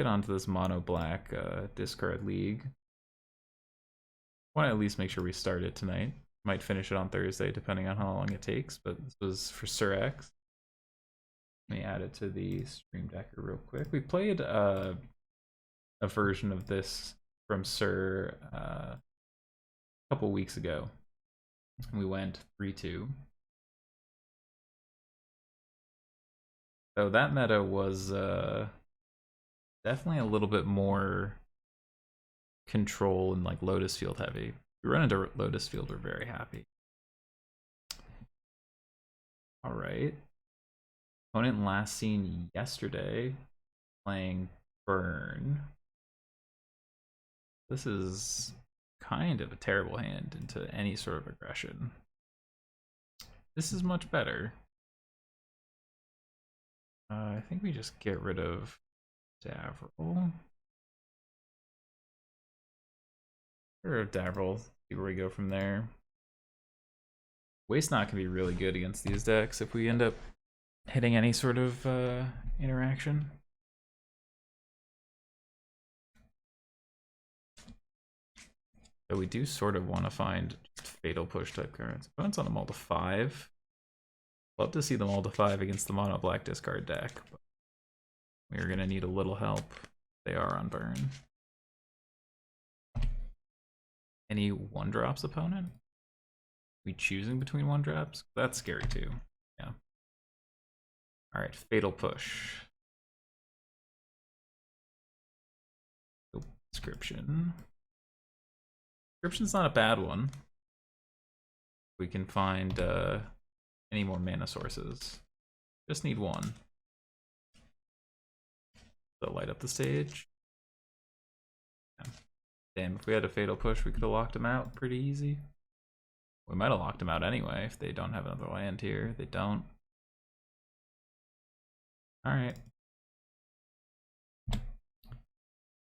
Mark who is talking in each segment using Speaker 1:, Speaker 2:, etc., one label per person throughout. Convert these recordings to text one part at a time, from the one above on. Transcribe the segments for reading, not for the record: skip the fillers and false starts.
Speaker 1: get onto this mono black discard league. Want to at least make sure we start it tonight. Might finish it on Thursday, depending on how long it takes. But this was for Sir X. Let me add it to the Stream Decker real quick. We played a version of this from Sir a couple weeks ago. We went 3-2. So that meta was definitely a little bit more control and like Lotus Field heavy. If we run into Lotus Field, we're very happy. All right. Opponent last seen yesterday playing Burn. This is kind of a terrible hand into any sort of aggression. This is much better. I think we just get rid of Davril. Get rid of Davril, see where we go from there. Waste Knot can be really good against these decks if we end up hitting any sort of interaction. But we do sort of want to find Fatal Push type cards. Opponent's on a Mull to 5. Love to see the Mull to 5 against the mono black discard deck. But we're going to need a little help. They are on Burn. Any 1-drops opponent? We choosing between 1-drops? That's scary too. Yeah. Alright, Fatal Push. Inscription. Inscription's not a bad one. We can find any more mana sources. Just need one. So light up the stage. Yeah. Damn, if we had a Fatal Push, we could have locked him out pretty easy. We might have locked him out anyway if they don't have another land here. They don't. Alright.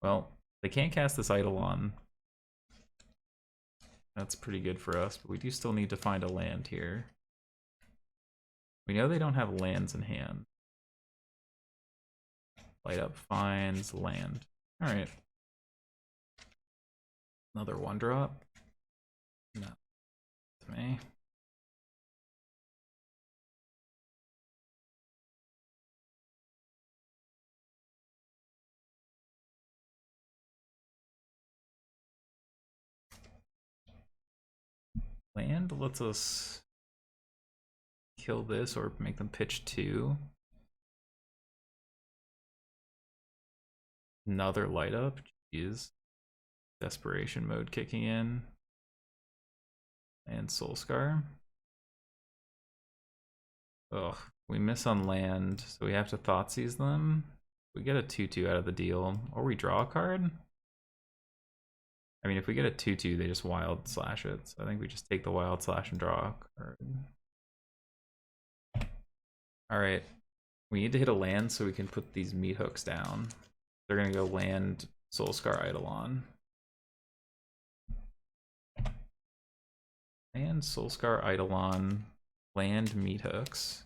Speaker 1: Well, they can't cast this Eidolon. That's pretty good for us, but we do still need to find a land here. We know they don't have lands in hand. Light up finds land. Alright. Another 1-drop. No. To me. Land lets us kill this or make them pitch 2. Another light up. Jeez. Desperation mode kicking in. And Soulscar. Ugh. We miss on land, so we have to Thoughtseize them. We get a 2-2 out of the deal. Or we draw a card. I mean, if we get a 2-2, they just wild slash it. So I think we just take the wild slash and draw a card. Alright. We need to hit a land so we can put these meat hooks down. They're going to go land Soulscar Eidolon. And Soulscar Eidolon. Land meat hooks.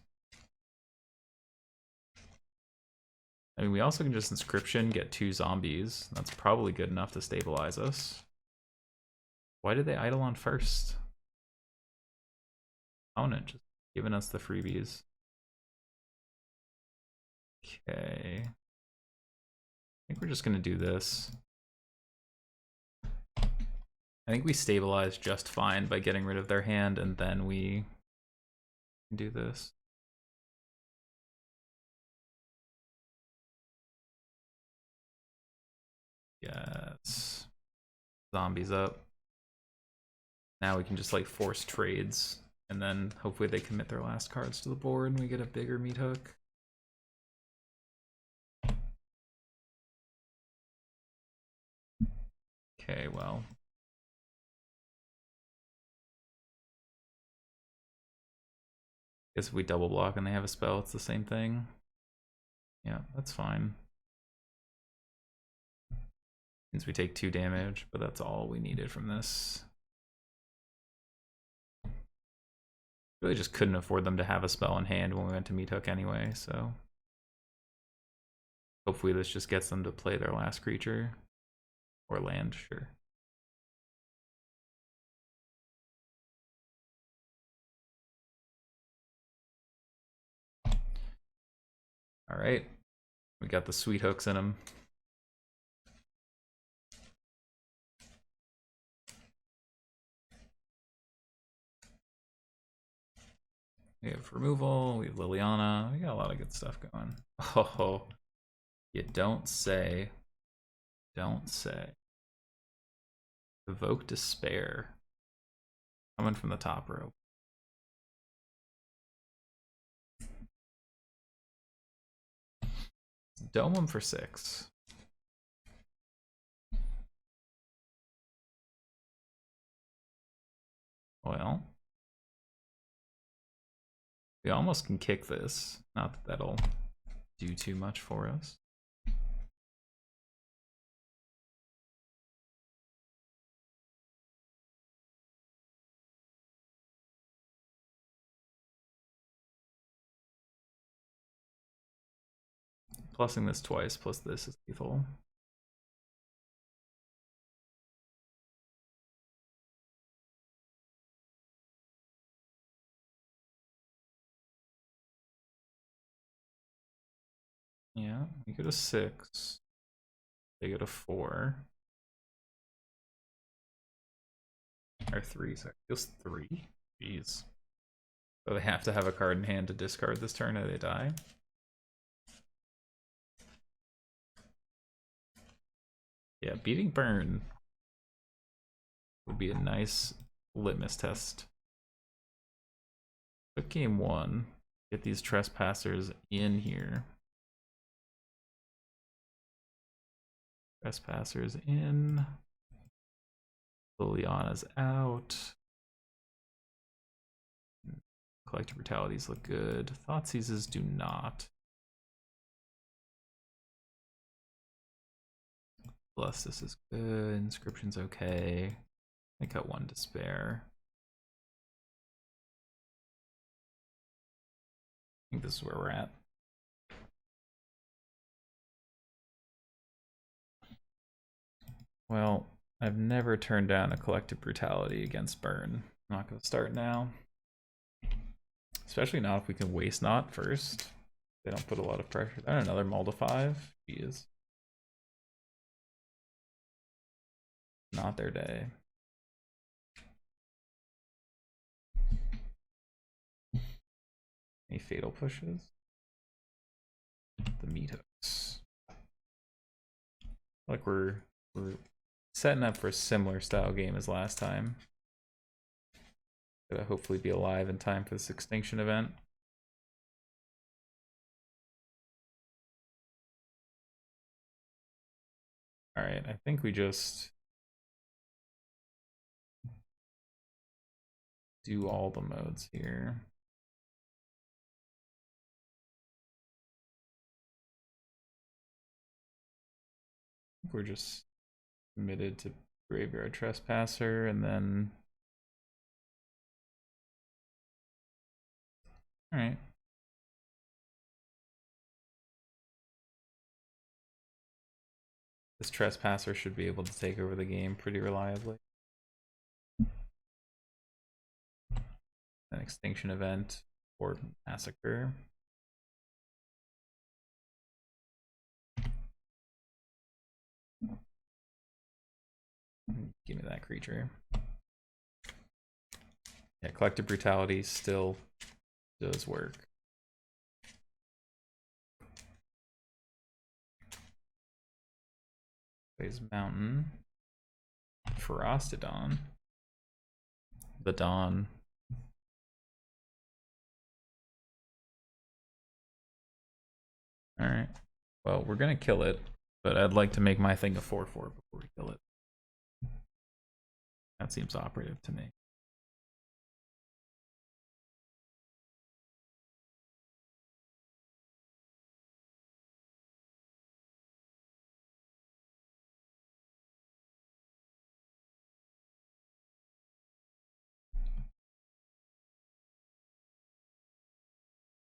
Speaker 1: I mean, we also can just Inscription, get 2 zombies. That's probably good enough to stabilize us. Why did they Eidolon first? Opponent just giving us the freebies. Okay. I think we're just gonna do this. I think we stabilize just fine by getting rid of their hand, and then we do this. Yes. Zombies up. Now we can just like force trades, and then hopefully they commit their last cards to the board and we get a bigger meat hook. Okay, well. Guess if we double block and they have a spell, it's the same thing. Yeah, that's fine. Means we take 2 damage, but that's all we needed from this. Really just couldn't afford them to have a spell in hand when we went to meat hook anyway, so. Hopefully this just gets them to play their last creature. Or land, sure. Alright. We got the sweet hooks in them. We have removal, we have Liliana, we got a lot of good stuff going. Oh, you don't say. Don't say. Evoke Despair. Coming from the top row. Dome them for 6. Well, we almost can kick this. Not that that'll do too much for us. Plussing this twice, plus this is lethal. Yeah, we go to 6. They go to 4. Or 3, sorry. Just 3? Jeez. So they have to have a card in hand to discard this turn or they die. Yeah, beating Burn would be a nice litmus test. But game 1, get these trespassers in here. Trespassers in. Liliana's out. Collective Brutalities look good. Thoughtseizes do not. Blessus is good. Inscription's okay. I got 1 Despair. I think this is where we're at. Well, I've never turned down a Collective Brutality against Burn. I'm not going to start now. Especially not if we can Waste Not first. They don't put a lot of pressure. And another Mull to 5. Jeez. Not their day. Any fatal pushes? The meat hooks. Like we're setting up for a similar style game as last time. Gotta hopefully be alive in time for this extinction event. Alright, I think we just do all the modes here. I think we're just committed to Graveyard Trespasser and then... Alright. This Trespasser should be able to take over the game pretty reliably. An extinction event or massacre. Give me that creature. Yeah, Collective Brutality still does work. Plays Mountain. Ferocitodon. The Dawn. Alright. Well, we're gonna kill it, but I'd like to make my thing a 4/4 before we kill it. That seems operative to me.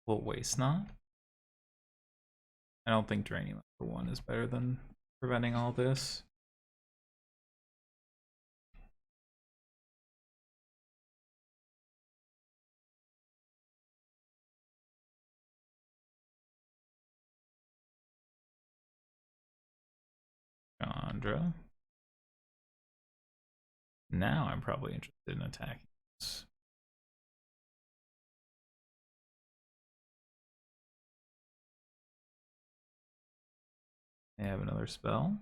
Speaker 1: Will Waste Not? I don't think draining 1 is better than preventing all this. Chandra. Now I'm probably interested in attacking this. They have another spell.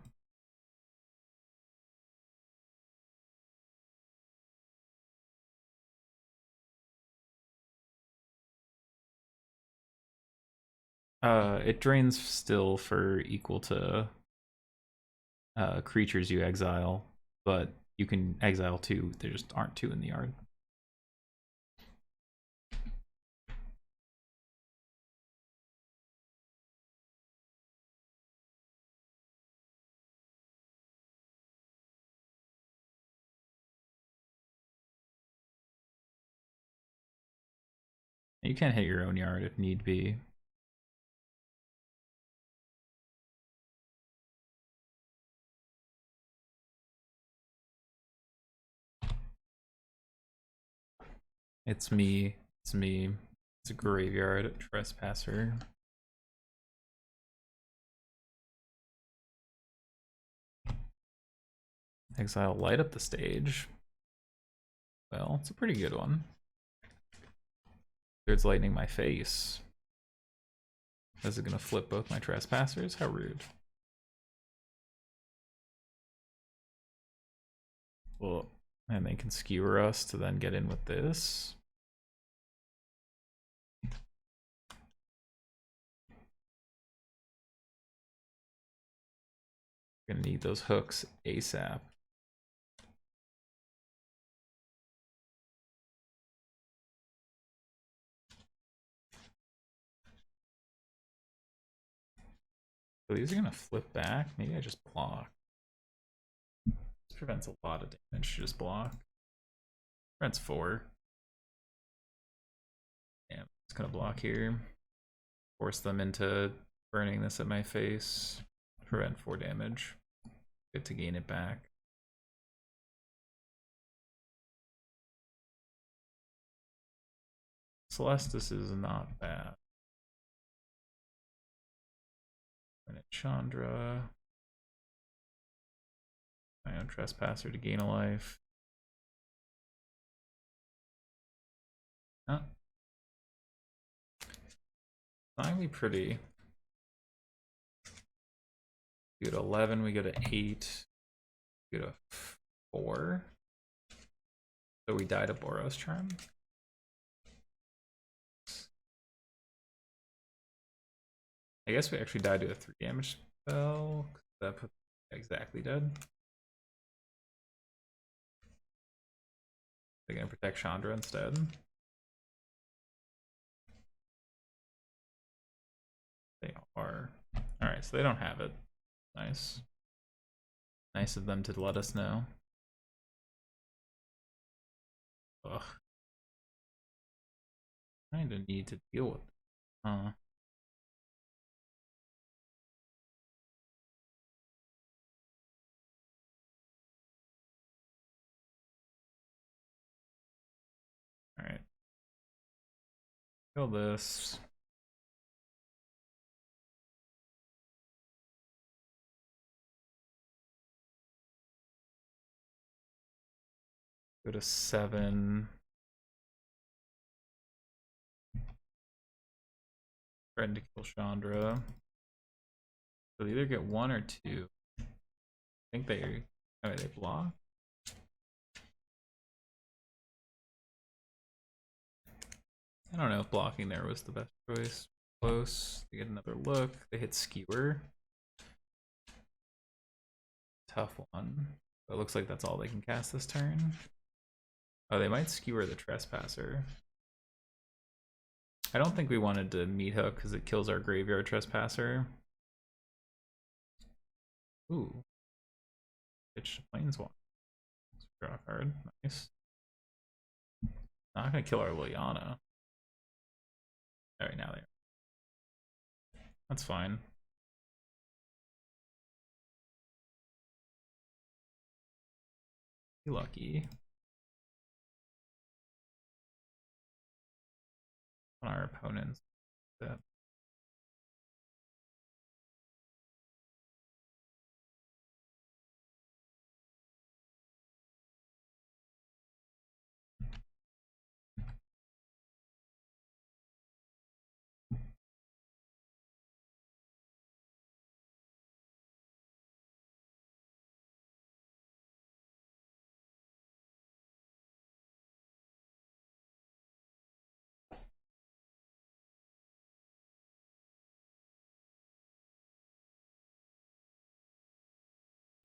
Speaker 1: It drains still for equal to creatures you exile, but you can exile 2. There just aren't 2 in the yard. You can hit your own yard if need be. It's me. It's me. It's a graveyard trespasser. Exile light up the stage. Well, it's a pretty good one. There's lightning my face. Is it gonna flip both my trespassers? How rude. Well, and they can skewer us to then get in with this. Gonna need those hooks ASAP. So these are gonna flip back. Maybe I just block. This prevents a lot of damage. Just block. Prevents 4. Damn, it's gonna block here. Force them into burning this at my face. Prevent 4 damage. Good to gain it back. Celestis is not bad. And Chandra. I am Trespasser to gain a life. Huh. Finally pretty. We go to 11, we go to 8, we go to 4. So we die to Boros Charm. I guess we actually died to a 3 damage spell. That puts exactly dead. They're gonna protect Chandra instead. They are. Alright, so they don't have it. Nice. Nice of them to let us know. Ugh. Kinda need to deal with it. Huh. Alright. Kill this. Go to 7. Threaten to kill Chandra. So they either get 1 or 2. I think they. Oh, they block. I don't know if blocking there was the best choice. Close. They get another look. They hit Skewer. Tough one. It looks like that's all they can cast this turn. Oh, they might Skewer the Trespasser. I don't think we wanted to Meat Hook because it kills our Graveyard Trespasser. Ooh. Pitch Planeswalker. Draw a card. Nice. Not gonna kill our Liliana. Alright, now they are. That's fine. Be lucky. On our opponents. That.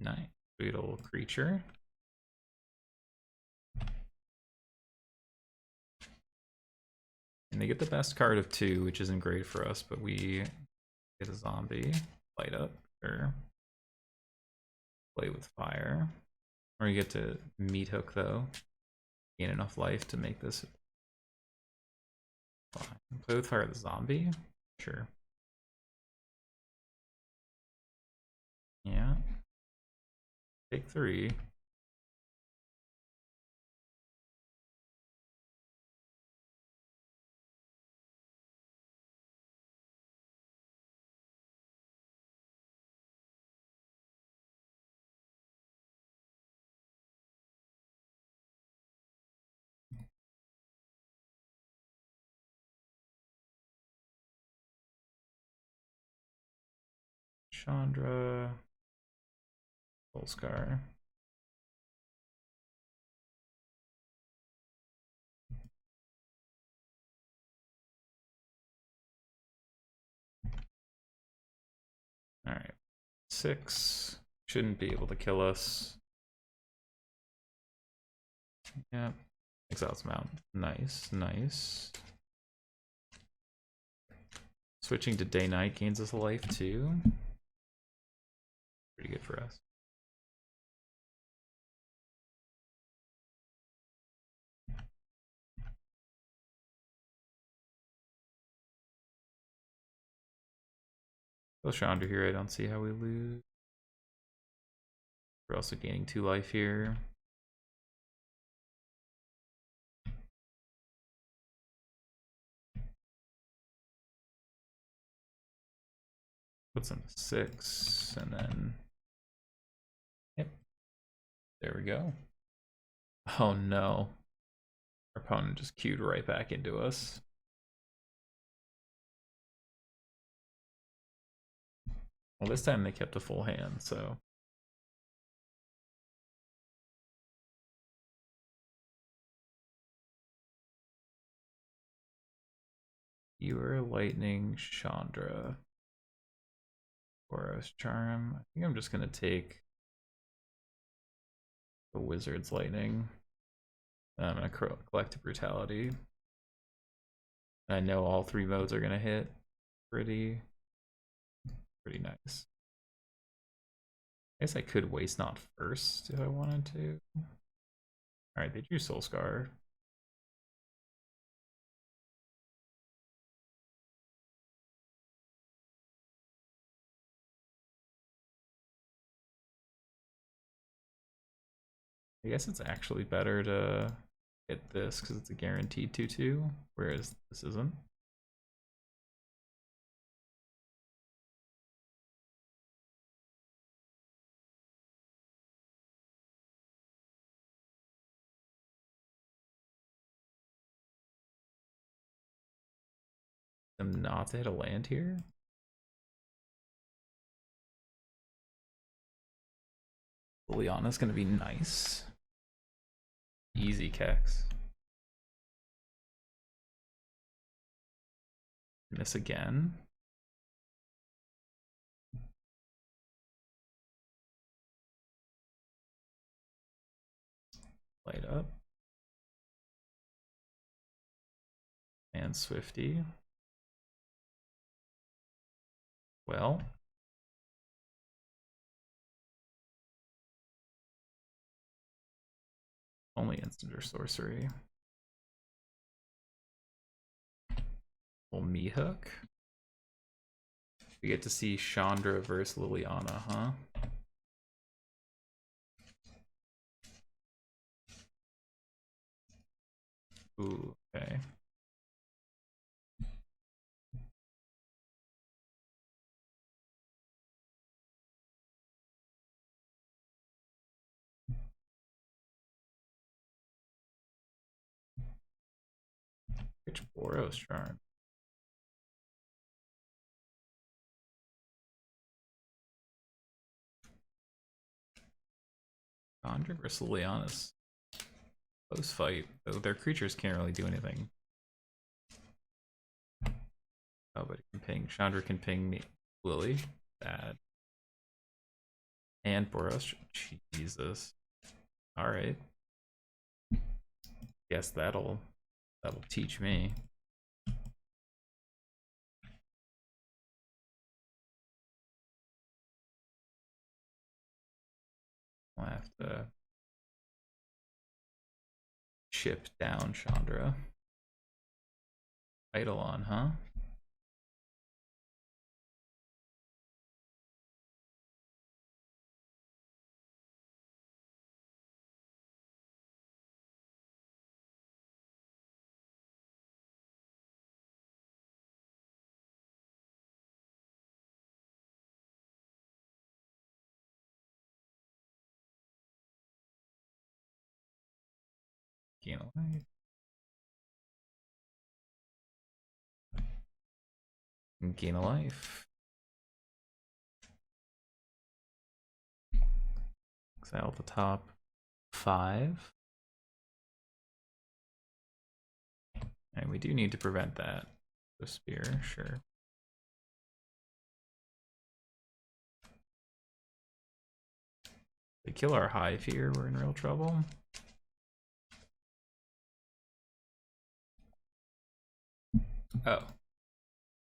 Speaker 1: Nice. Beetle creature. And they get the best card of 2, which isn't great for us, but we get a zombie. Light up. Or play with fire. Or you get to meat hook though. Gain enough life to make this fine. Play with fire the zombie? Sure. Yeah. Take 3. Chandra. Volscar. Alright. 6. Shouldn't be able to kill us. Yeah. Exiles Mount. Nice, nice. Switching to day night gains us a life too. Pretty good for us. Go Chandra here, I don't see how we lose. We're also gaining 2 life here. Puts them to 6, and then... Yep. There we go. Oh no. Our opponent just queued right back into us. Well, this time they kept a full hand, so... You are Lightning Chandra. Boros Charm. I think I'm just gonna take the Wizard's Lightning. I'm gonna collect Brutality. I know all 3 modes are gonna hit. Pretty nice. I guess I could Waste Not first if I wanted to. Alright, they drew Soul Scar. I guess it's actually better to get this because it's a guaranteed 2/2, whereas this isn't. Them not to hit a land here. Liliana's gonna be nice. Easy Kex. Miss again. Light up. And Swifty. Well. Only instant or sorcery. Little me hook. We get to see Chandra versus Liliana, huh? Ooh, okay. Which Boros charm? Chandra versus Liliana's close fight. Though their creatures can't really do anything. Oh, but it can ping. Chandra can ping me. Lily. Bad. And Boros. Jesus. Alright. Guess that'll teach me. I'll have to chip down Chandra. Eidolon, huh? Gain a life. Gain a life. Exile the top 5. And we do need to prevent that. The spear, sure. They kill our hive here, we're in real trouble. Oh.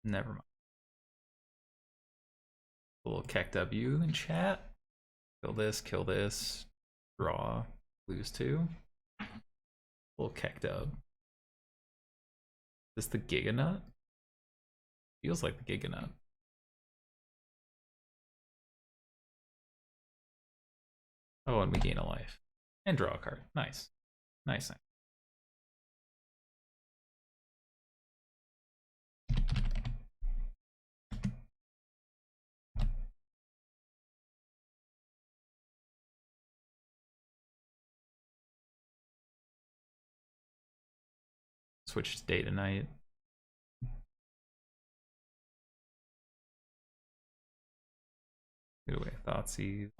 Speaker 1: Never mind. A little KEKW in chat. Kill this, draw, lose 2. A little KEKW. Is this the Giganut? Feels like the Giganut. Oh, and we gain a life. And draw a card. Nice. Nice. Switch to day to night. Get away Thoughtseize.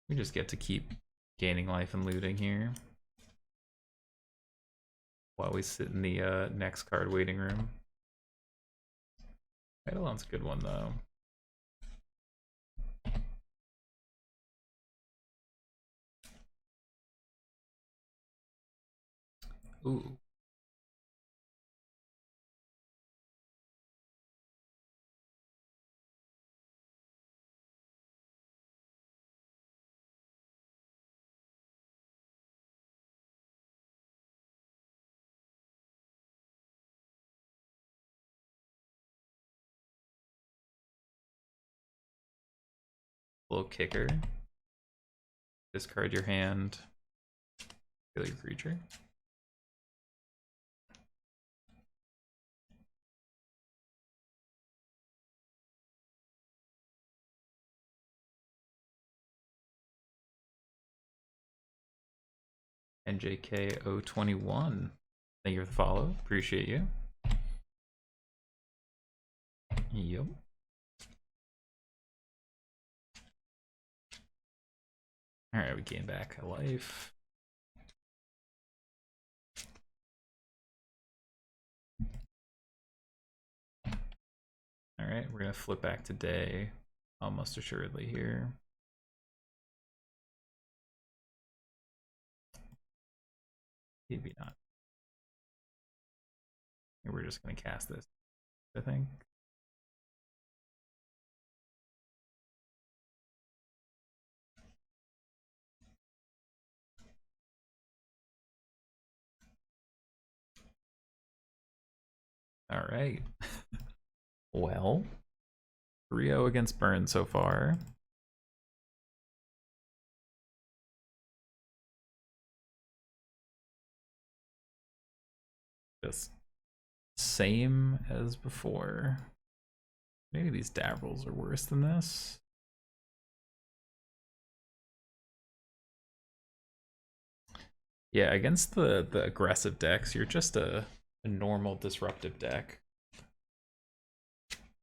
Speaker 1: We just get to keep gaining life and looting here. While we sit in the next card waiting room. Eidolon's a good one though. Ooh. Little kicker. Discard your hand. Kill your creature. NJK021. Thank you for the follow. Appreciate you. Yep. Alright, we gain back a life. Alright, we're gonna flip back to day. Almost assuredly here. Maybe not. We're just gonna cast this, I think. Alright. Well, 3-0 against Burn so far. Just same as before. Maybe these Davrils are worse than this. Yeah, against the aggressive decks, you're just a normal disruptive deck.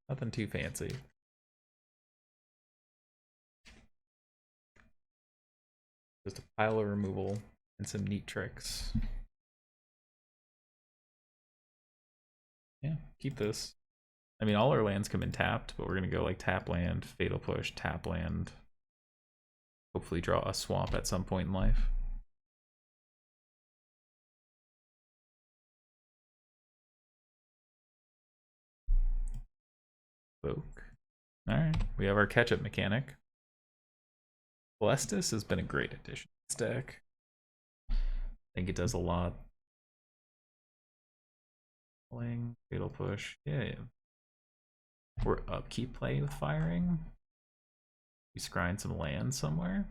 Speaker 1: Nothing too fancy. Just a pile of removal and some neat tricks. Yeah, keep this. I mean, all our lands come in tapped, but we're gonna go like tap land, fatal push, tap land. Hopefully draw a swamp at some point in life. Spoke. Alright, we have our catch-up mechanic. Blestis has been a great addition to this deck. I think it does a lot. Playing, fatal push, yeah. We're upkeep play with firing. We scrying some land somewhere.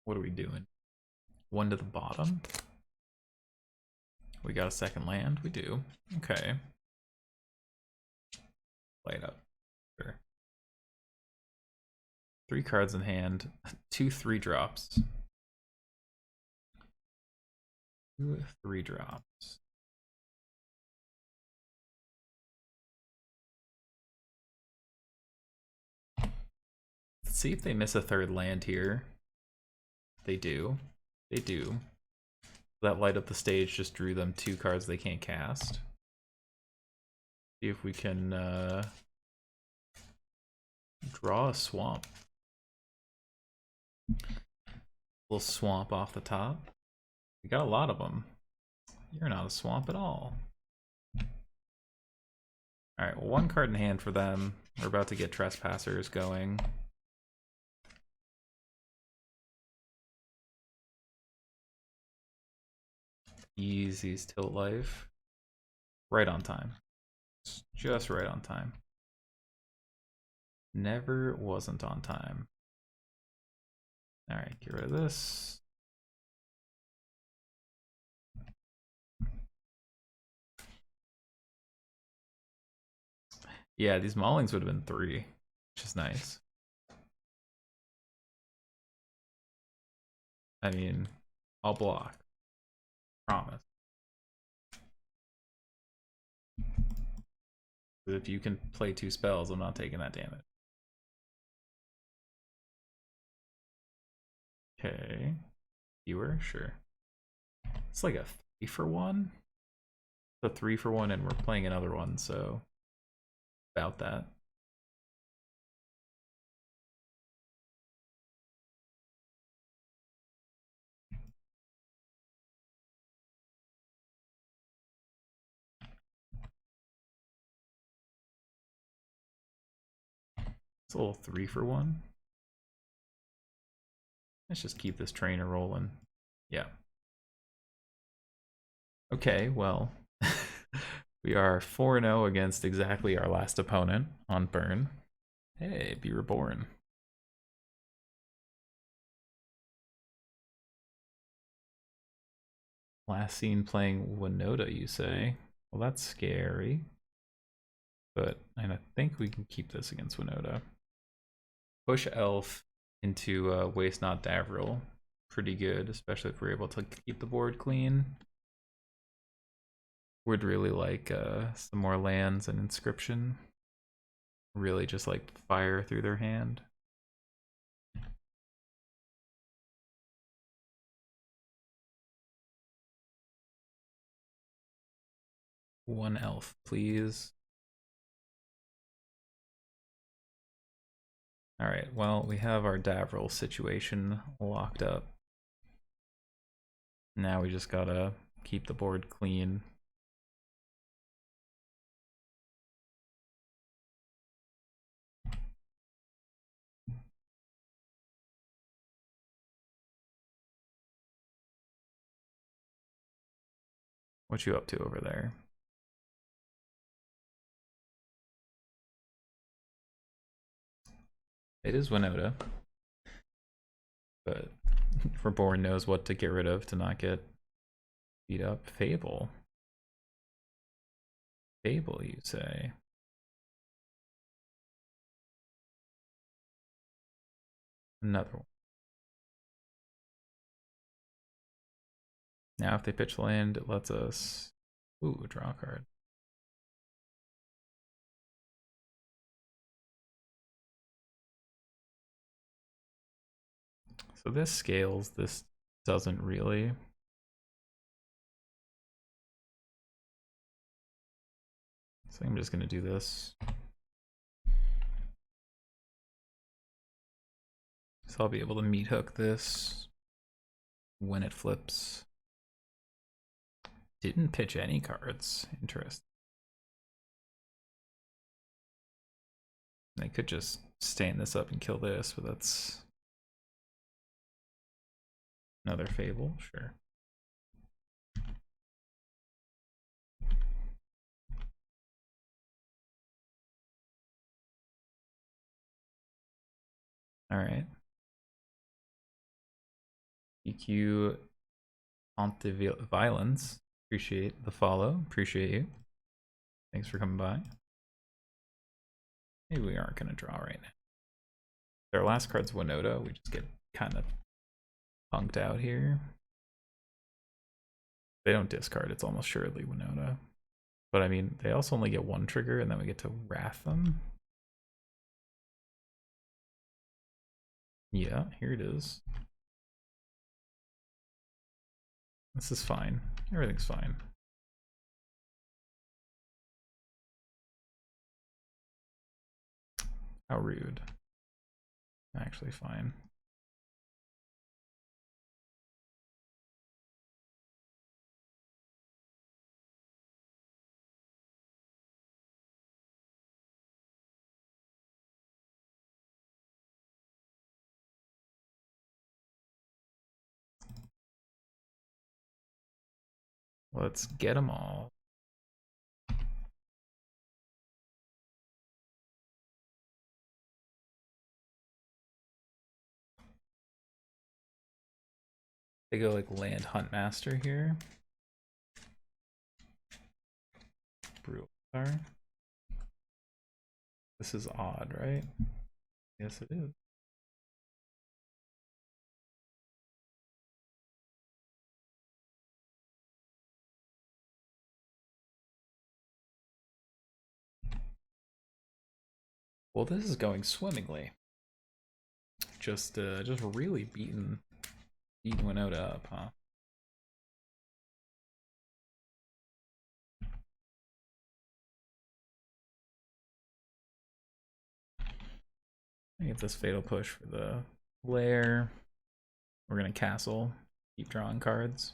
Speaker 1: What are we doing? One to the bottom. We got a second land? We do. Okay. Play it up. Sure. 3 cards in hand. 2 3-drops. 2 3-drops. Let's see if they miss a third land here. They do. They do. That light up the stage just drew them 2 cards they can't cast. See if we can draw a swamp. Little swamp off the top. We got a lot of them. You're not a swamp at all. Alright, well, 1 card in hand for them. We're about to get Trespassers going. Easy's Tilt Life. Right on time. Just right on time. Never wasn't on time. Alright, get rid of this. Yeah, these maulings would have been 3, which is nice. I mean, I'll block. Promise. But if you can play 2 spells, I'm not taking that damage. Okay. Viewer, sure. It's like a 3 for 1. It's a 3 for 1, and we're playing another one, so about that. It's a little 3 for 1. Let's just keep this trainer rolling. Yeah. Okay, well, we are 4-0 against exactly our last opponent on burn. Hey, be reborn. Last seen playing Winoda, you say? Well, that's scary. But I think we can keep this against Winoda. Push Elf into Waste Not Davril. Pretty good, especially if we're able to keep the board clean. Would really like some more lands and Inscription. Really just like fire through their hand. One elf, please. Alright, well, we have our Davril situation locked up. Now we just gotta keep the board clean. What you up to over there? It is Winoda. But Reborn knows what to get rid of to not get beat up. Fable. Fable, you say? Another one. Now if they pitch land, it lets us... Ooh, draw a card. So this scales, this doesn't really. So I'm just gonna do this. So I'll be able to meat hook this when it flips. Didn't pitch any cards. Interesting. They could just stand this up and kill this, but that's another Fable, sure. All right. EQ Violence. Appreciate the follow. Appreciate you. Thanks for coming by. Maybe we aren't going to draw right now. Their last card's Winoda. We just get kind of punked out here. They don't discard. It's almost surely Winoda. But I mean, they also only get one trigger, and then we get to Wrath them. Yeah, here it is. This is fine. Everything's fine. How rude. Actually fine. Let's get them all. They go like Land Hunt Master here. Brutal. This is odd, right? Yes, it is. Well, this is going swimmingly. Just really beating Winoda up, huh? I get this Fatal Push for the lair. We're gonna castle, keep drawing cards.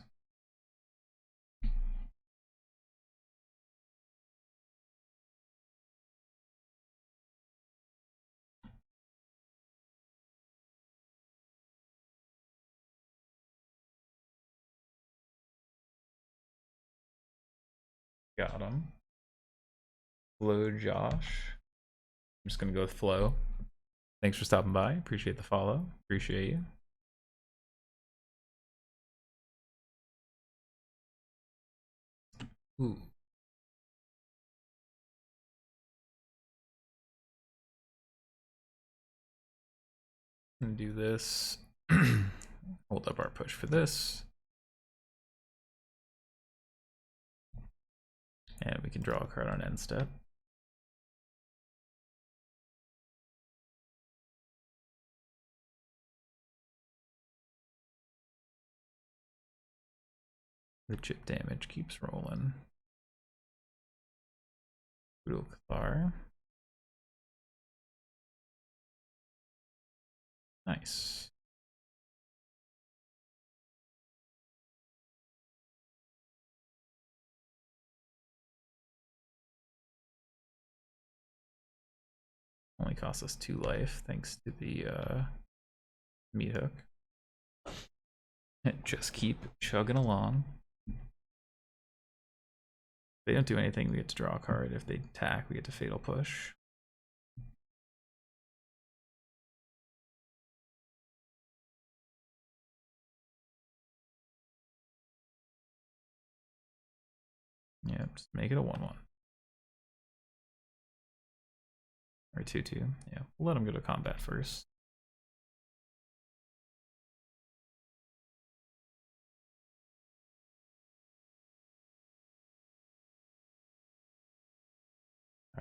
Speaker 1: Got him. Flow Josh. I'm just gonna go with Flow. Thanks for stopping by. Appreciate the follow. Appreciate you. Ooh. Gonna do this. Hold up our push for this. And we can draw a card on end step. The chip damage keeps rolling. Brutal Cathar. Nice. Only cost us 2 life thanks to the meat hook. And just keep chugging along. If they don't do anything, we get to draw a card. If they attack, we get to Fatal Push. Yeah, just make it a 1/1. Or 2/2. Yeah, we'll let him go to combat first.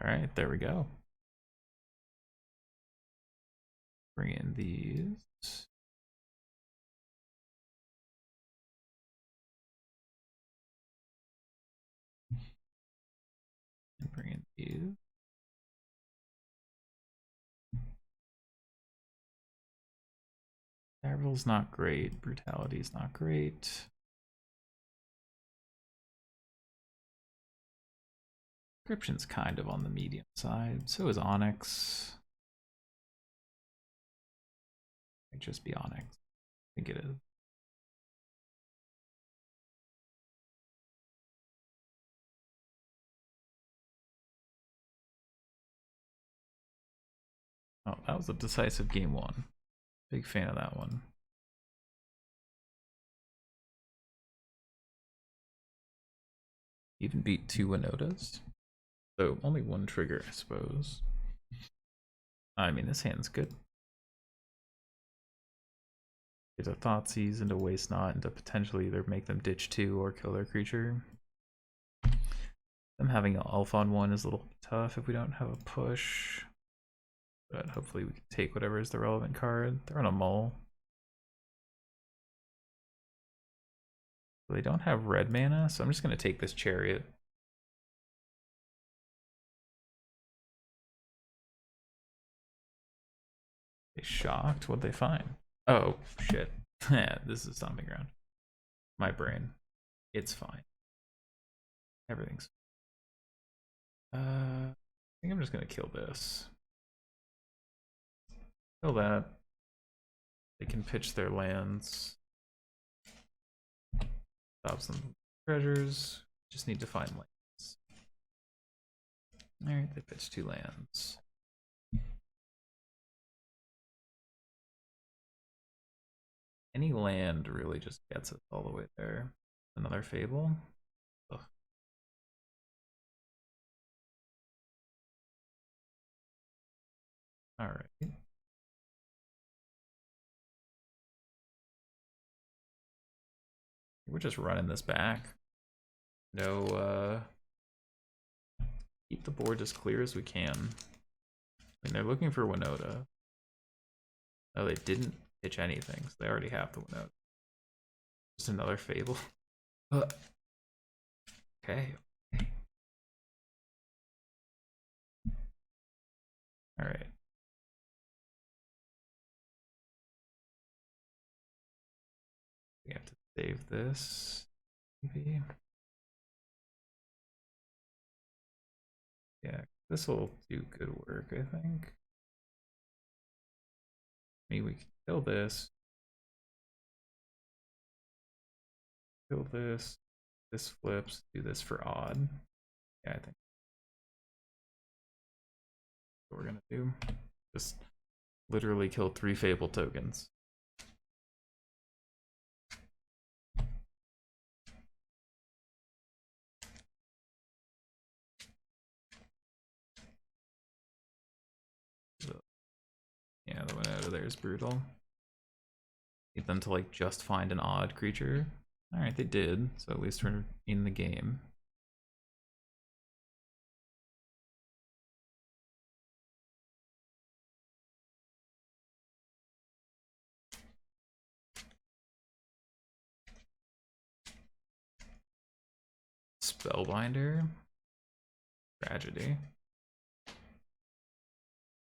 Speaker 1: Alright, there we go. Bring in these. And bring in these. Survival's not great. Brutality's not great. Description's kind of on the medium side. So is Onyx. Might just be Onyx. I think it is. Oh, that was a decisive game 1. Big fan of that one. Even beat 2 Winodas. So only 1 trigger, I suppose. I mean, this hand's good. Get a Thoughtseize into Waste Not, and to potentially either make them ditch 2 or kill their creature. Them having an Alpha on 1 is a little tough if we don't have a push. But hopefully we can take whatever is the relevant card. They're on a mull. They don't have red mana, so I'm just going to take this Chariot. They shocked? What'd they find? Oh, shit. Yeah, this is Stomping Ground. My brain. It's fine. Everything's I think I'm just going to kill this. Kill that. They can pitch their lands. Stop some treasures. Just need to find lands. Alright, they pitched 2 lands. Any land really just gets us all the way there. Another Fable. Ugh. Alright. We're just running this back. No, keep the board as clear as we can. I mean, they're looking for Winoda. Oh, they didn't pitch anything, so they already have the Winoda. Just another Fable. Okay. Alright. We have to save this, maybe. Yeah, this will do good work, I think. Maybe we can kill this. Kill this. This flips. Do this for odd. Yeah, I think that's what we're gonna do. Just literally kill 3 Fable tokens. Yeah, the one out of there is brutal. Need them to like just find an odd creature. Alright, they did, so at least we're in the game. Spellbinder. Tragedy.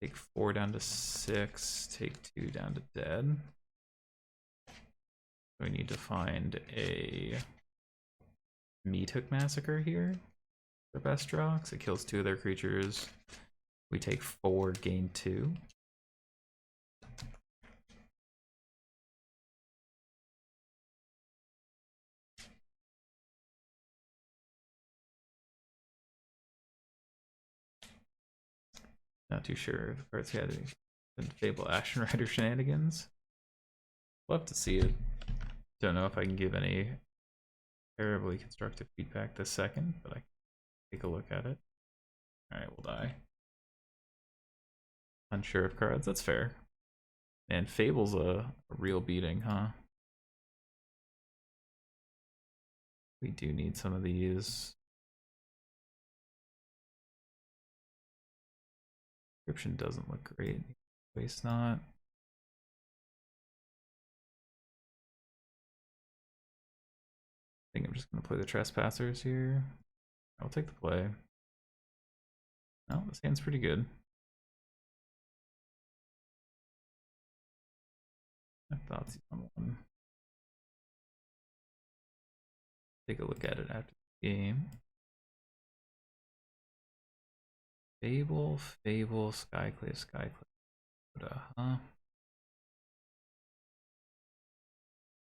Speaker 1: Take 4 down to 6, take 2 down to dead. We need to find a Meat Hook Massacre here. The best draw, because it kills 2 of their creatures. We take 4, gain 2. Not too sure if the cards had any Fable Ashen Rider shenanigans. Love to see it. Don't know if I can give any terribly constructive feedback this second, but I can take a look at it. Alright, we'll die. Unsure of cards, that's fair. And Fable's a real beating, huh? We do need some of these. Description doesn't look great. Waste not. I think I'm just gonna play the Trespassers here. I'll take the play. Oh, this hand's pretty good. I thought he's on one. Take a look at it after the game. Fable, Skyclave, huh?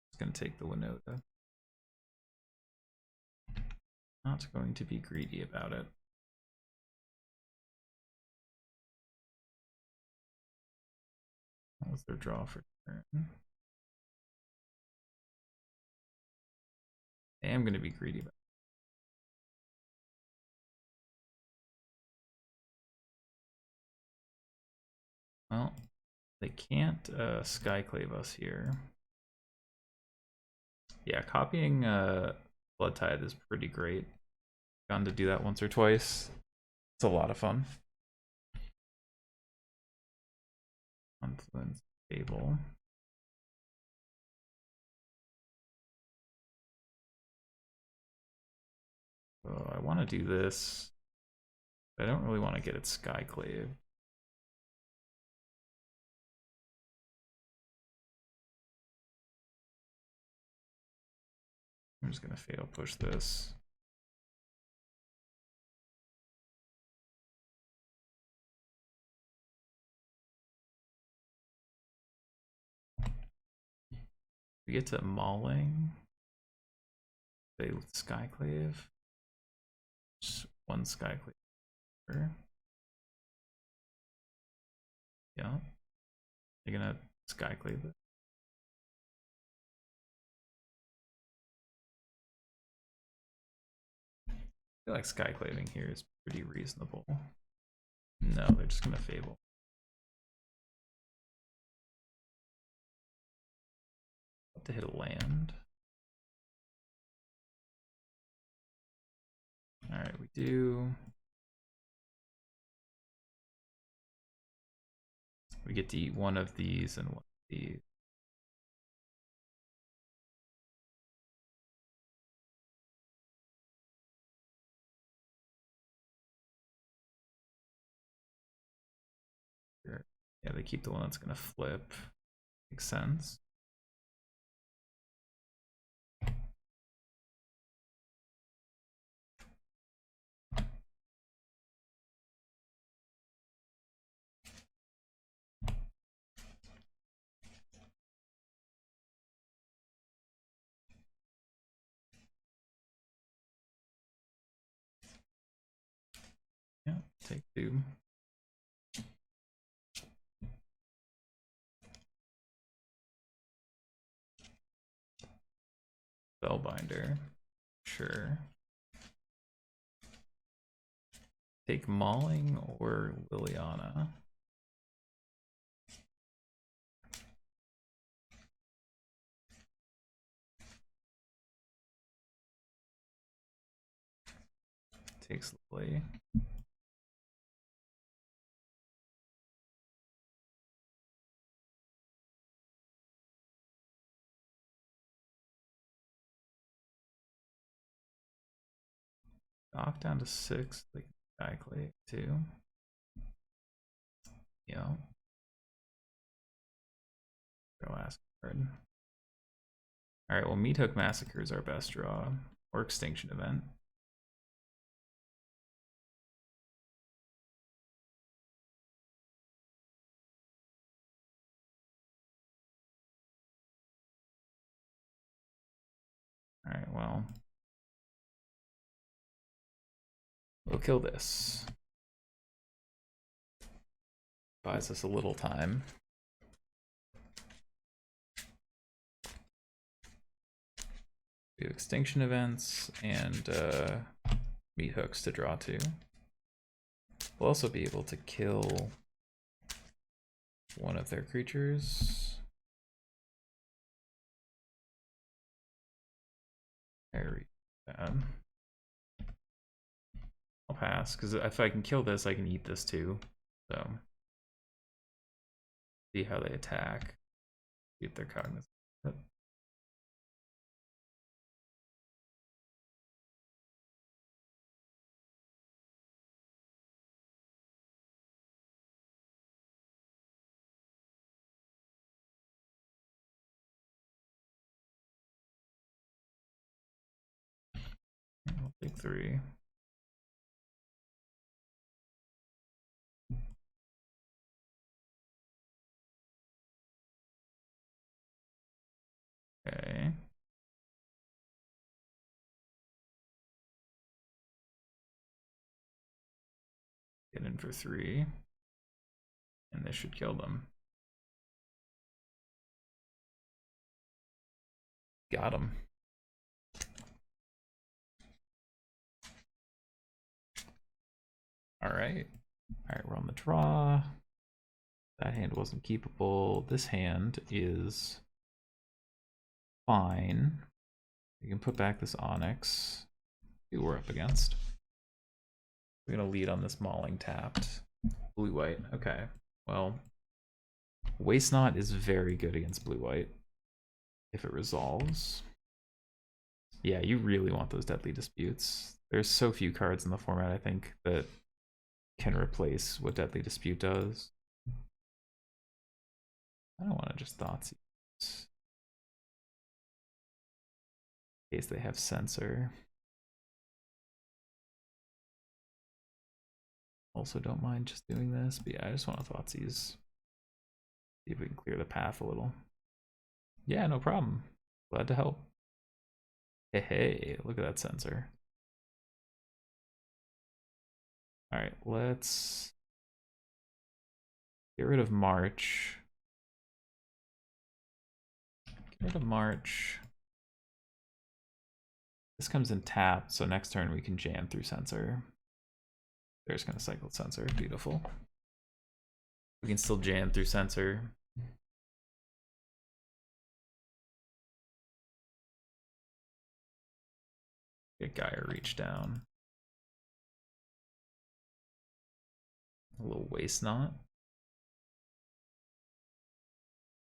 Speaker 1: It's gonna take the Winoda. Not going to be greedy about it. What was their draw for turn? I am gonna be greedy about it. Well, they can't Skyclave us here. Yeah, copying Blood Tithe is pretty great. Gotten to do that once or twice. It's a lot of fun. Confluence Fable. So I want to do this. I don't really want to get it Skyclave. I'm just gonna fatal push this. We get to Mauling. They Skyclave. Just one Skyclave. Yeah. You're gonna Skyclave it. I feel like Skyclaving here is pretty reasonable. No, they're just gonna Fable. To hit a land. Alright, we do. We get to eat one of these and one of these. Yeah, they keep the one that's gonna flip. Makes sense. Yeah, take two. Spellbinder. Sure. Take Mauling or Liliana. Takes Lily. Knock down to 6. Like Skyclave too. Yeah. Go ask card. Alright, well, Meat Hook Massacre is our best draw. Or Extinction Event. Alright, well. We'll kill this. Buys us a little time. We have extinction events and meat hooks to draw to. We'll also be able to kill one of their creatures. Very bad. I'll pass, because if I can kill this, I can eat this too. So, see how they attack. See if they're cognizant. I'll take 3. Okay. Get in for 3. And this should kill them. Got him. Alright. Alright, we're on the draw. That hand wasn't keepable. This hand is fine. You can put back this Onyx. See what we're up against. We're gonna lead on this Mauling tapped. Blue-white. Okay. Well, Waste Not is very good against blue-white. If it resolves. Yeah, you really want those Deadly Disputes. There's so few cards in the format, I think, that can replace what Deadly Dispute does. I don't want to just Thoughtseize. In case they have Censor. Also don't mind just doing this, but yeah, I just want to Thoughtseize. See if we can clear the path a little. Yeah, no problem. Glad to help. Hey, hey, look at that Censor. Alright, let's get rid of March. Get rid of March. This comes in tapped, so next turn we can jam through Censor. They're just gonna cycle Censor. Beautiful. We can still jam through Censor. Get Gaia Reach down. A little Waste Knot.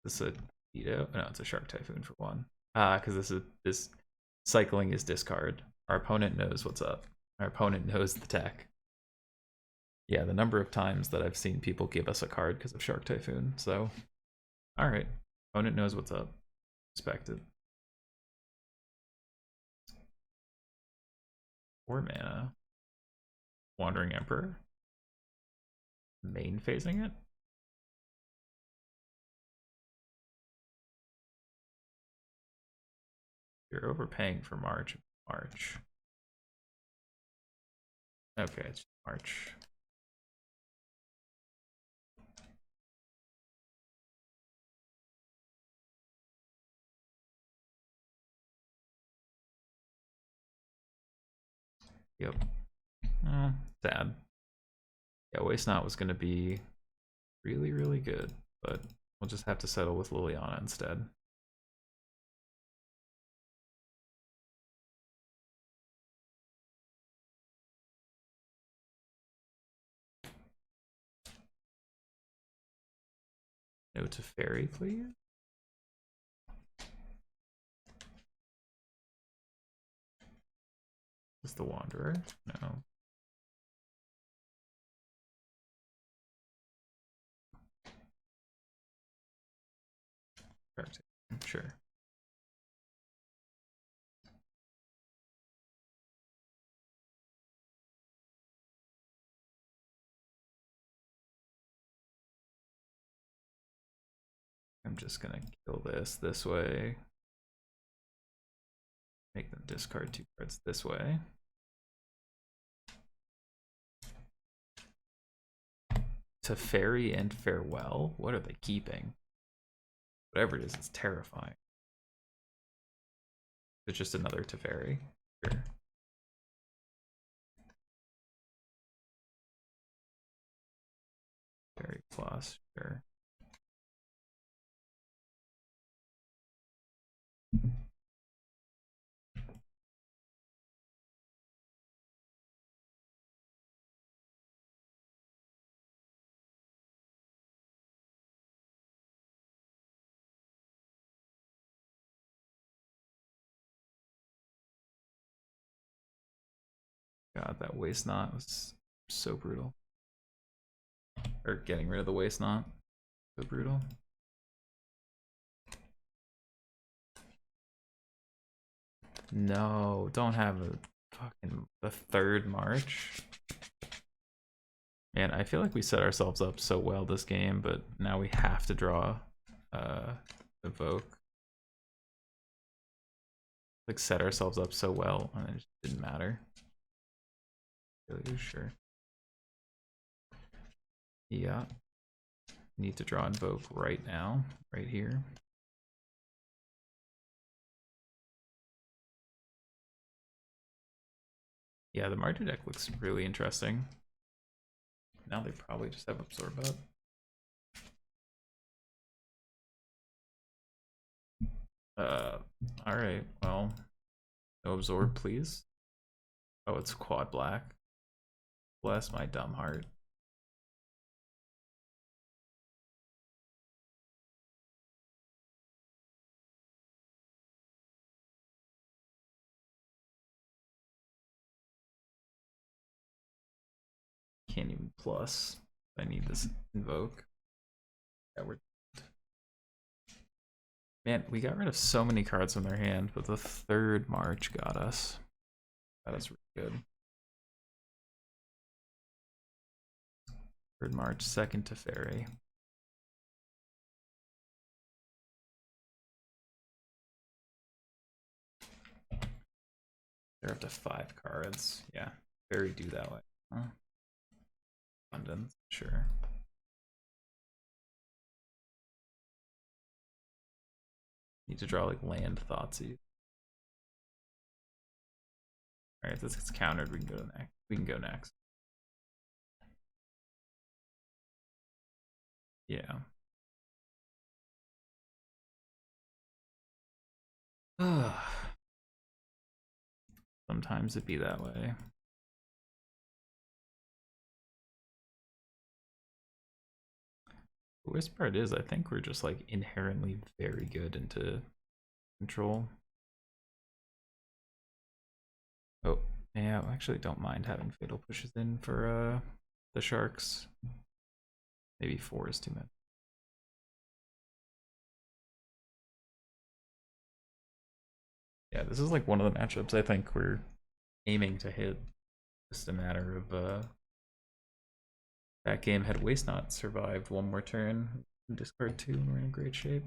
Speaker 1: This is a Veto? No, it's a Shark Typhoon for 1. Because this cycling is discard. Our opponent knows what's up. Our opponent knows the tech. Yeah, the number of times that I've seen people give us a card because of Shark Typhoon. So, alright. Opponent knows what's up. Respect it. 4 mana. Wandering Emperor. Main phasing it. You're overpaying for March. March. Okay, it's March. Yep. Oh, sad. Yeah, Waste Not was going to be really, really good, but we'll just have to settle with Liliana instead. No to Fairy, please. Is the Wanderer? No. Sure. I'm just gonna kill this way. Make them discard 2 cards this way. Teferi and Farewell? What are they keeping? Whatever it is, it's terrifying. It's just another Teferi. Sure. Teferi plus, sure. God, that waist knot was so brutal. Or getting rid of the waist knot. So brutal. No, don't have a fucking the third march. Man, I feel like we set ourselves up so well this game, but now we have to draw evoke. Like set ourselves up so well and it just didn't matter. Really sure. Yeah. Need to draw invoke right now, right here. Yeah, the Mardu deck looks really interesting. Now they probably just have absorb up. Alright, well, no absorb, please. Oh, it's quad black. Bless my dumb heart. Can't even plus. I need this invoke. Yeah, we're... Man, we got rid of so many cards from their hand, but the third march got us. That is really good. Third march, second Teferi. They're up to 5 cards. Yeah, very do that way. Huh? Abundance, sure. Need to draw like land Thoughtseize. Alright, if this gets countered, we can go next. We can go next. Yeah. Sometimes it be that way. The worst part is I think we're just like inherently very good into control. Oh, yeah, I actually don't mind having fatal pushes in for the sharks. Maybe 4 is too much. Yeah, this is like one of the matchups I think we're aiming to hit. Just a matter of that game had Waste Not survived one more turn, discard 2, and we're in great shape.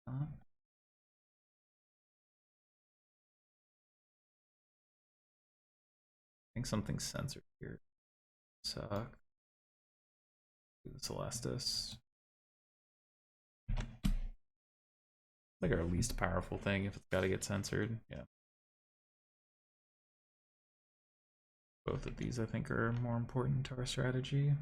Speaker 1: I think something's censored here. Suck. Do the Celestis. Like our least powerful thing if it's got to get censored. Yeah. Both of these I think are more important to our strategy.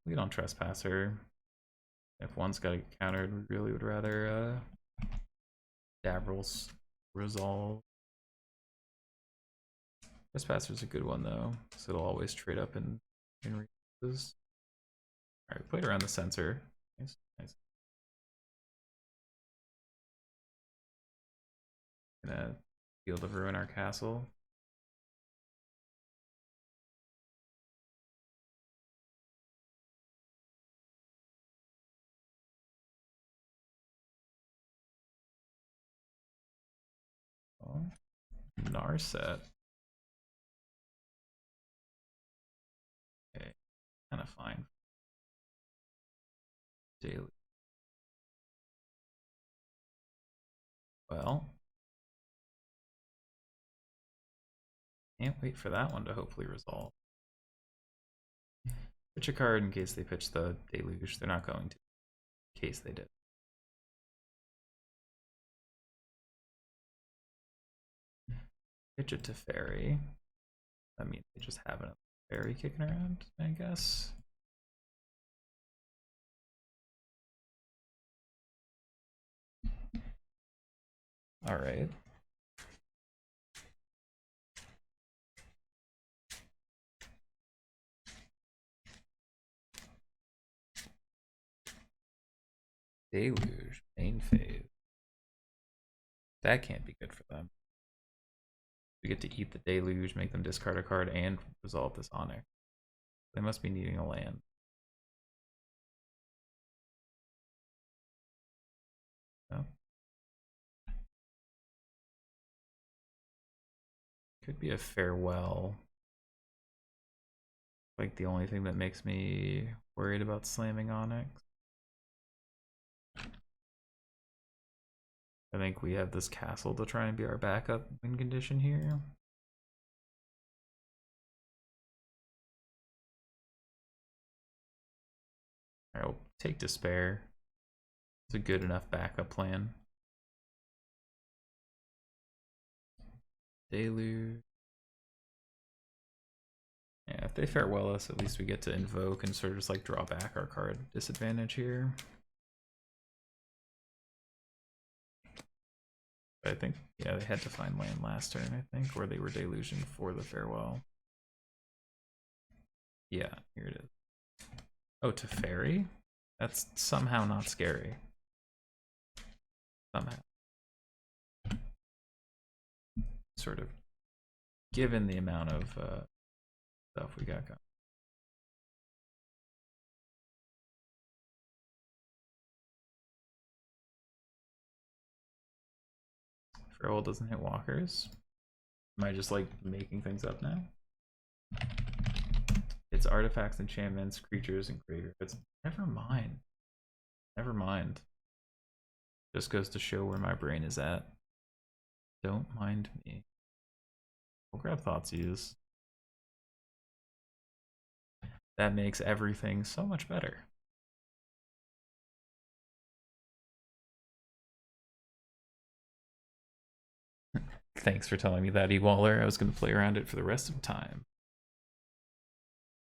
Speaker 1: We don't trespasser. If one's got to get countered, we really would rather Davrils resolve. Trespasser's a good one though, so it'll always trade up in resources. Alright, we played around the censor. Nice, nice. Gonna Field of Ruin our castle. Oh, Narset. Okay, kind of fine. Daily. Well, can't wait for that one to hopefully resolve. Pitch a card in case they pitch the Deluge. They're not going to, in case they did. Pitch it to Fairy. I mean, they just have a Fairy kicking around, I guess. All right. Deluge, main phase. That can't be good for them. We get to eat the Deluge, make them discard a card, and resolve this Onyx. They must be needing a land. No. Could be a Farewell. Like the only thing that makes me worried about slamming Onyx. I think we have this castle to try and be our backup win condition here. I'll take Despair. It's a good enough backup plan. Deluge. Yeah, if they farewell us, at least we get to invoke and sort of just like draw back our card disadvantage here. But I think, yeah, they had to find land last turn, I think, or they were deluging for the farewell. Yeah, here it is. Oh, to Fairy? That's somehow not scary. Somehow. Sort of given the amount of stuff we got going. Farewell doesn't hit walkers. Am I just like making things up now? It's artifacts, enchantments, creatures, and graveyards. Never mind. Never mind. Just goes to show where my brain is at. Don't mind me. We'll grab Thoughtseize. That makes everything so much better. Thanks for telling me that, E-Waller. I was going to play around it for the rest of time.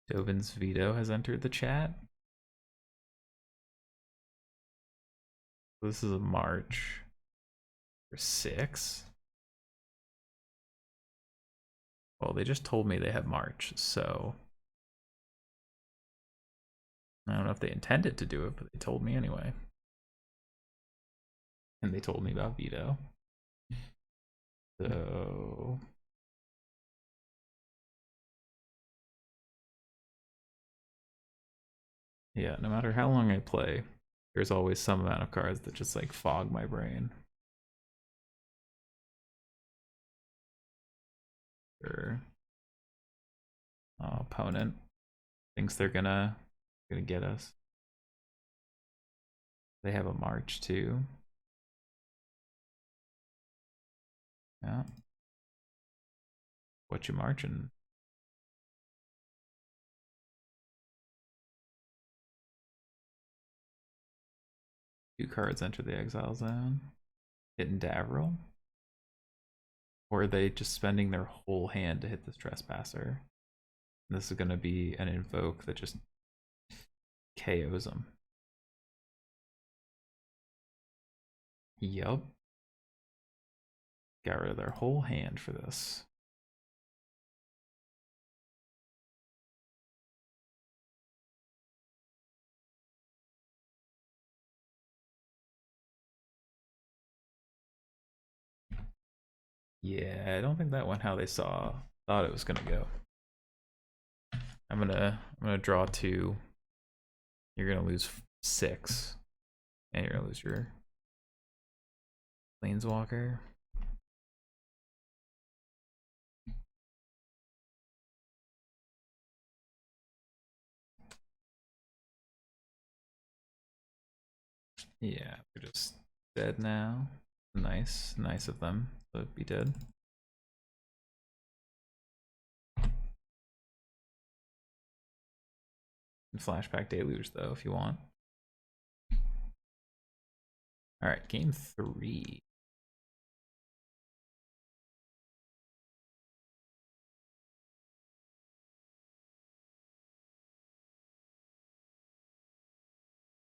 Speaker 1: Dovin's Veto has entered the chat. This is a March for 6. Well, they just told me they have March, so I don't know if they intended to do it, but they told me anyway. And they told me about Veto. So yeah, no matter how long I play, there's always some amount of cards that just like fog my brain. Sure. Opponent thinks they're gonna get us. They have a March too. Yeah. What you marching? Two cards enter the exile zone. Hitting Davril. Or are they just spending their whole hand to hit this trespasser? And this is going to be an invoke that just KOs them. Yup. Got rid of their whole hand for this. Yeah, I don't think that went how they thought it was gonna go. I'm gonna draw 2. You're gonna lose 6, and you're gonna lose your Planeswalker. Yeah, they're just dead now. Nice of them to be dead. And flashback deluge though if you want. All right, game 3.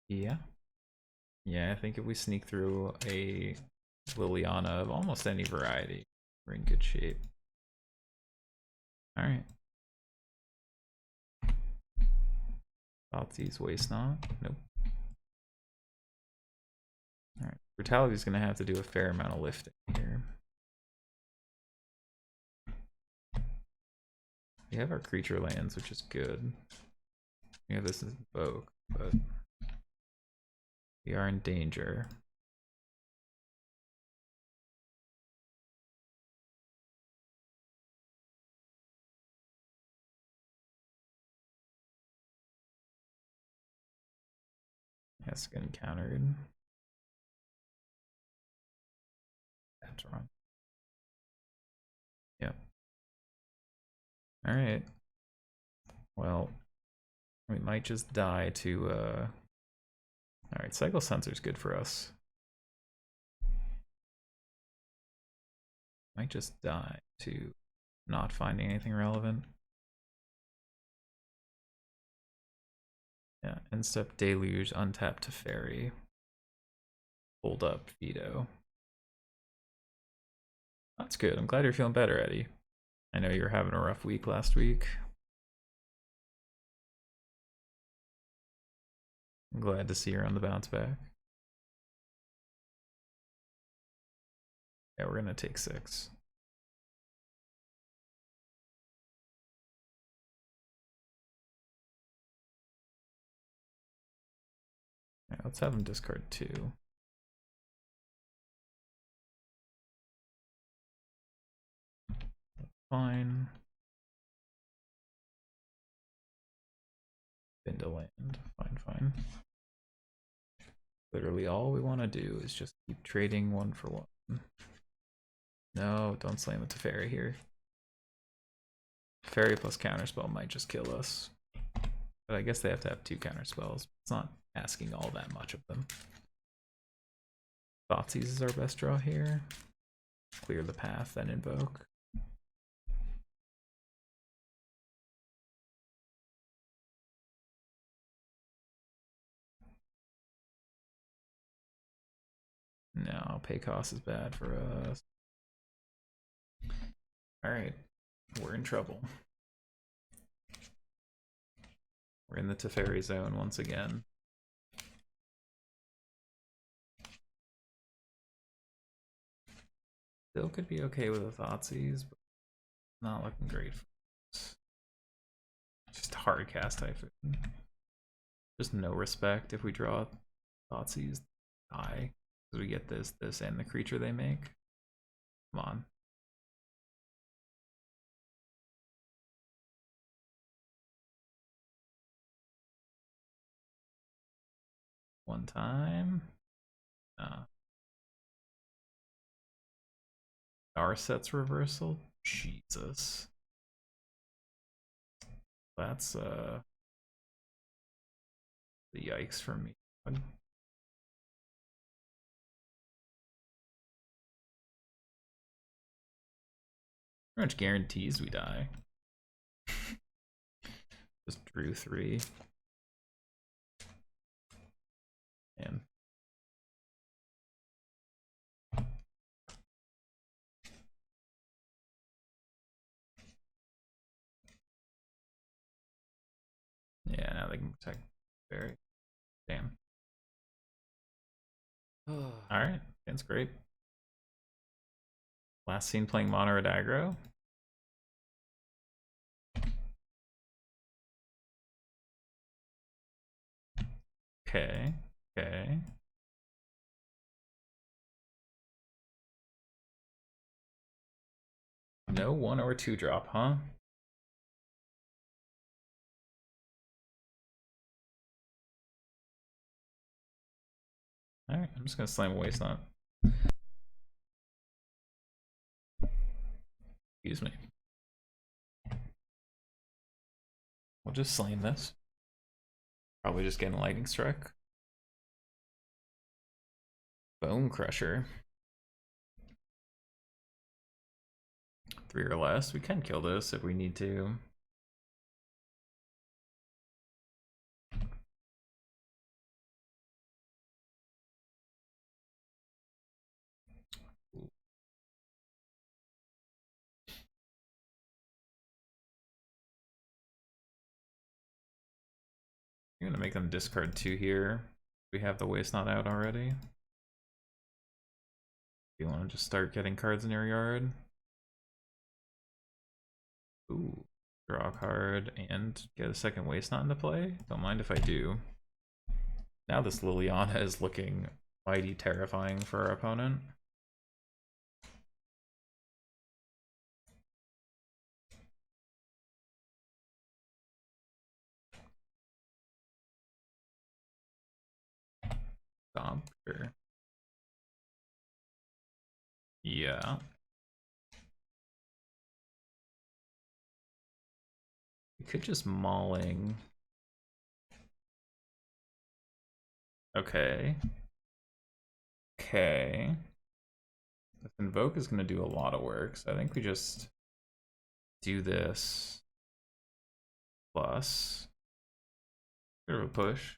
Speaker 1: Yeah. Yeah, I think if we sneak through a Liliana of almost any variety, we're in good shape. All right. Thoughtseize Waste Not. Nope. All right. Brutality's going to have to do a fair amount of lifting here. We have our creature lands, which is good. We have this invoke, but we are in danger. That's getting countered. That's wrong. Yep. All right. Well, we might just die to. All right, cycle sensor's good for us. Might just die to not finding anything relevant. Yeah, Instep Deluge, untap to Fairy. Hold up, Veto. That's good. I'm glad you're feeling better, Eddie. I know you were having a rough week last week. I'm glad to see you're on the bounce back. Yeah, we're gonna take 6. Yeah, let's have him discard 2. Fine. Been to land. Fine. Literally all we want to do is just keep trading 1 for 1. No, don't slam it to Fairy here. Fairy plus counterspell might just kill us. But I guess they have to have 2 counterspells. It's not asking all that much of them. Thoughtseize is our best draw here. Clear the path, then invoke. No, pay cost is bad for us. Alright, we're in trouble. We're in the Teferi zone once again. Still could be okay with a Thoughtseize, but not looking great for us. Just hard cast Typhoon. Just no respect if we draw Thoughtseize, die. Because we get this, and the creature they make. Come on. One time. Our set's reversal? Jesus. That's the yikes for me. How much guarantees we die? Just drew 3. And yeah, now they can protect Barry. Damn. Alright, that's great. Last scene playing mono red aggro. Okay. No 1 or 2 drop, huh? Alright, I'm just gonna slam Waste Not. Excuse me. We'll just slam this. Probably just getting a lightning strike. Bone crusher. 3 or less. We can kill this if we need to. I'm gonna make them discard 2 here. We have the waste not out already. You want to just start getting cards in your yard? Ooh, draw a card and get a second waste not into play. Don't mind if I do. Now this Liliana is looking mighty terrifying for our opponent. Sure. Yeah. We could just mauling. Okay. Okay. This invoke is gonna do a lot of work, so I think we just do this plus bit of a push.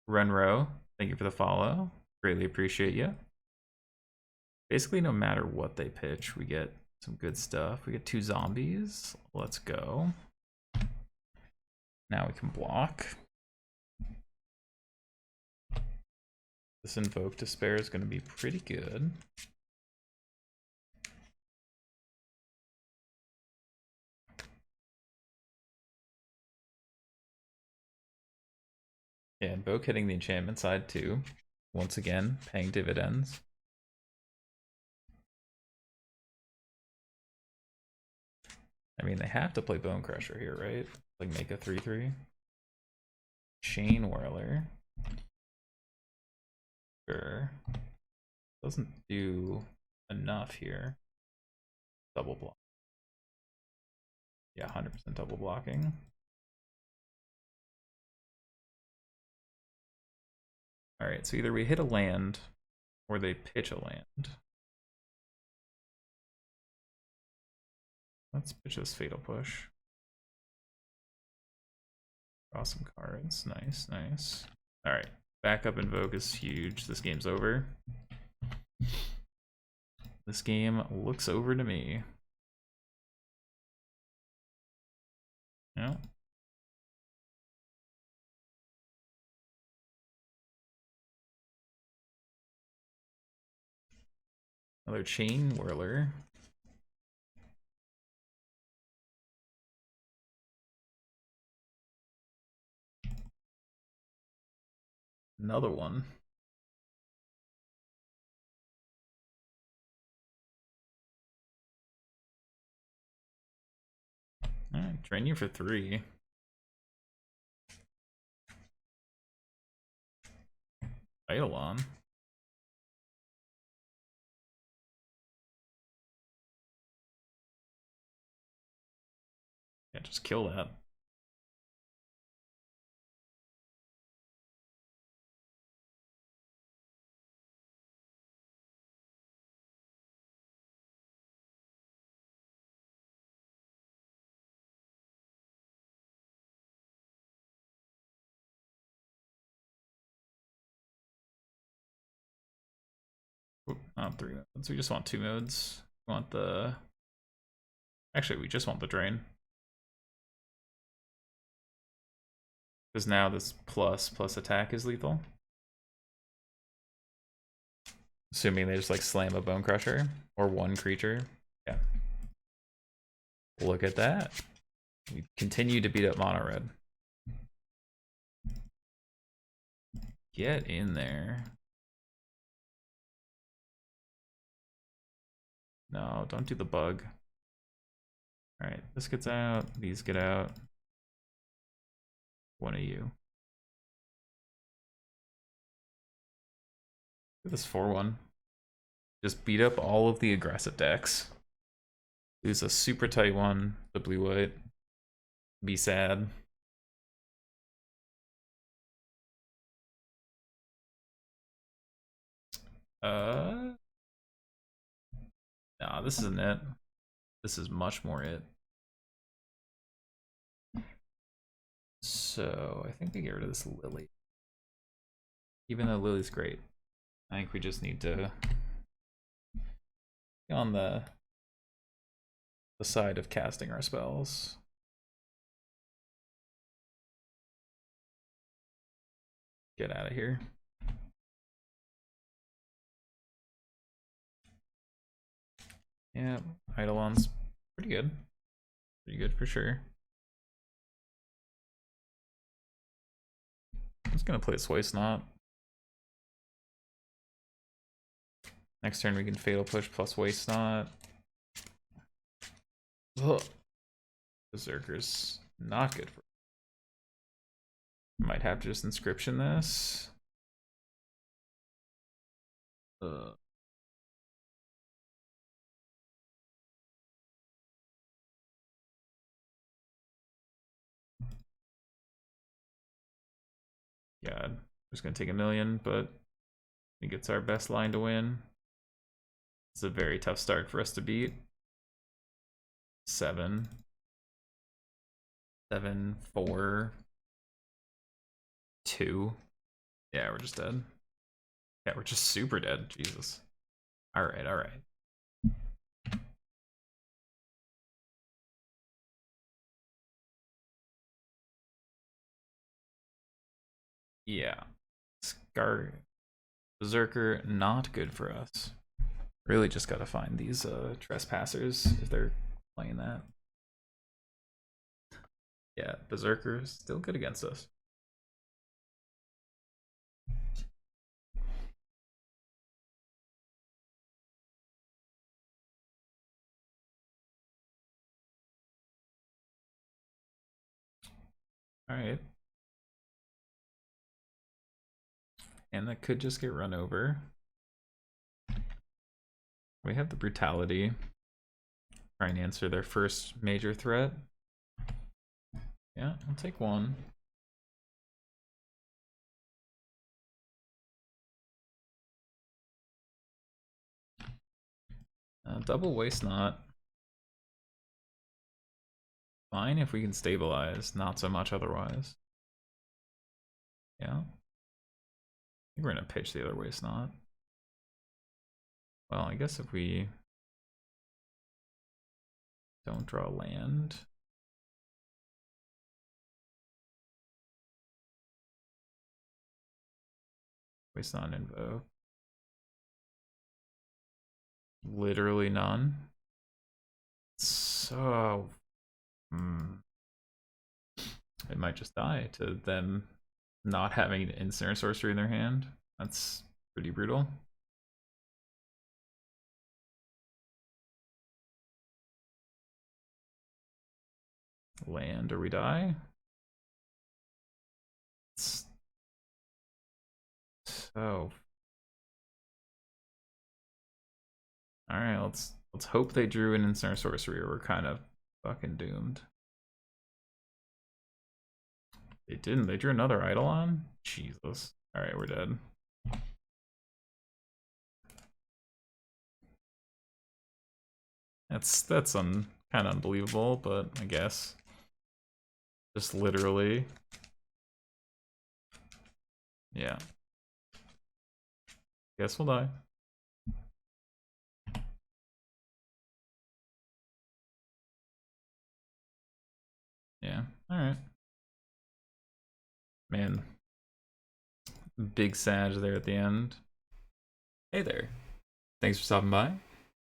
Speaker 1: Renro, thank you for the follow. Greatly appreciate you. Basically, no matter what they pitch, we get some good stuff. We get 2 zombies. Let's go. Now we can block. This Invoke Despair is going to be pretty good. Yeah, Invoke hitting the enchantment side too. Once again, paying dividends. I mean, they have to play Bone Crusher here, right? Like, make a 3/3. Chain Whirler. Sure. Doesn't do enough here. Double block. Yeah, 100% double blocking. Alright, so either we hit a land, or they pitch a land. Let's pitch this Fatal Push. Draw some cards. Nice, nice. Alright, backup Invoke is huge. This game's over. This game looks over to me. Yeah. Another Chain Whirler. Another one. Alright, drain you for 3. Eidolon. Yeah, just kill that. Not 3 modes. We just want 2 modes. We want the... Actually, we just want the drain. Because now this plus attack is lethal. Assuming they just like slam a Bone Crusher or 1 creature. Yeah. Look at that. We continue to beat up mono red. Get in there. No, don't do the bug. Alright, this gets out, these get out. One of you. Look at this 4/1. Just beat up all of the aggressive decks. Lose a super tight one, the blue-white. Be sad. Nah, this isn't it. This is much more it. So I think we get rid of this Lily. Even though Lily's great. I think we just need to be on the side of casting our spells. Get out of here. Yeah, Eidolon's pretty good. Pretty good for sure. I'm just gonna play Swice Knot. Next turn we can Fatal Push plus Waste Knot. Ugh. Berserker's not good for. Might have to just Inscription this. God, just gonna take a million, but I think it's our best line to win. It's a very tough start for us to beat. 7, 4, 2. Yeah, we're just dead. Yeah, we're just super dead. Jesus. All right, all right. Yeah. Scar Berserker, not good for us. Really just gotta find these trespassers if they're playing that. Yeah, Berserker still good against us. Alright. And that could just get run over. We have the Brutality. Try and answer their first major threat. Yeah, I'll take one. Double Waste Knot. Fine if we can stabilize, not so much otherwise. Yeah. I think we're gonna pitch the other Waste Knot. Well, I guess if we don't draw land. Waste Knot invoke. Literally none. So it might just die to them not having an instant or sorcery in their hand. That's pretty brutal. Land or we die. So alright, let's hope they drew an instant or sorcery or we're kind of fucking doomed. They didn't. They drew another Eidolon? Jesus. Alright, we're dead. That's kind of unbelievable, but I guess. Just literally. Yeah. Guess we'll die. Yeah, alright. Man. Big Sag there at the end. Hey there. Thanks for stopping by.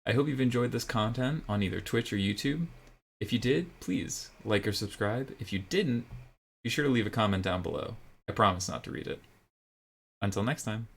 Speaker 1: I hope you've enjoyed this content on either Twitch or YouTube. If you did, please like or subscribe. If you didn't, be sure to leave a comment down below. I promise not to read it. Until next time.